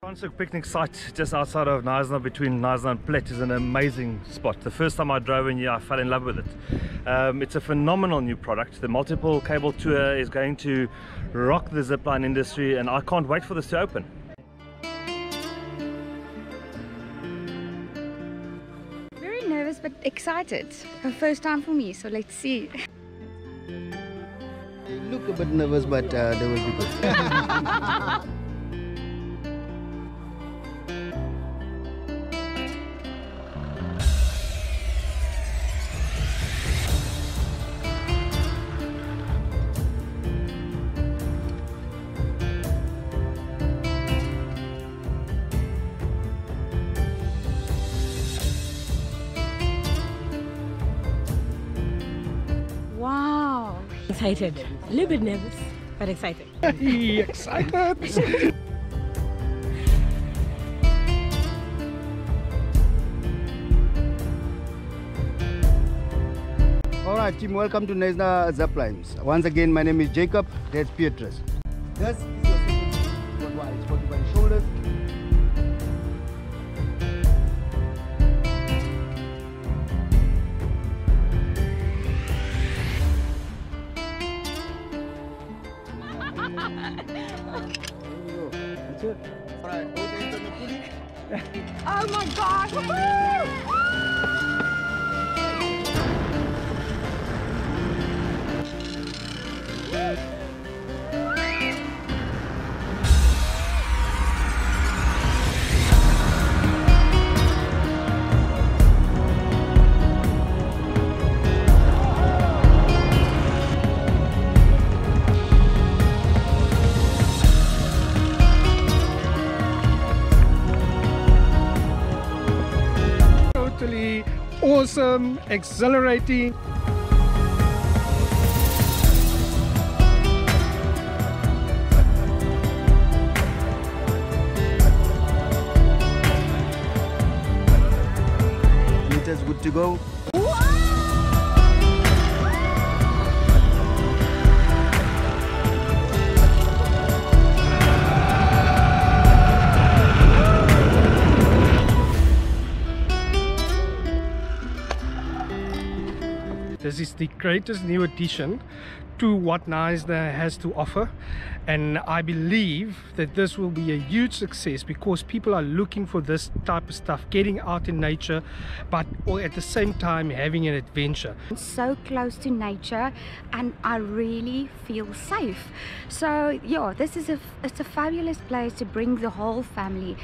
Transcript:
Kranshoek picnic site just outside of Knysna, between Knysna and Plet, is an amazing spot. The first time I drove in here, I fell in love with it. It's a phenomenal new product. The multiple cable tour is going to rock the zipline industry, and I can't wait for this to open. Very nervous but excited. The first time for me, so let's see. I look a bit nervous, but they will be good. Wow! Excited, a little bit nervous, but excited. Excited! Alright team, welcome to Knysna Ziplines. Once again, my name is Jacob, that's Beatrice. This is your simple wide. It's 40 by the shoulders. That's it. Alright, both ends on the pulley. Oh my gosh! Woohoo! Totally awesome, exhilarating. Meters good to go. This is the greatest new addition to what Knysna has to offer, and I believe that this will be a huge success because people are looking for this type of stuff, getting out in nature, but at the same time having an adventure. I'm so close to nature and I really feel safe. So yeah, this is it's a fabulous place to bring the whole family.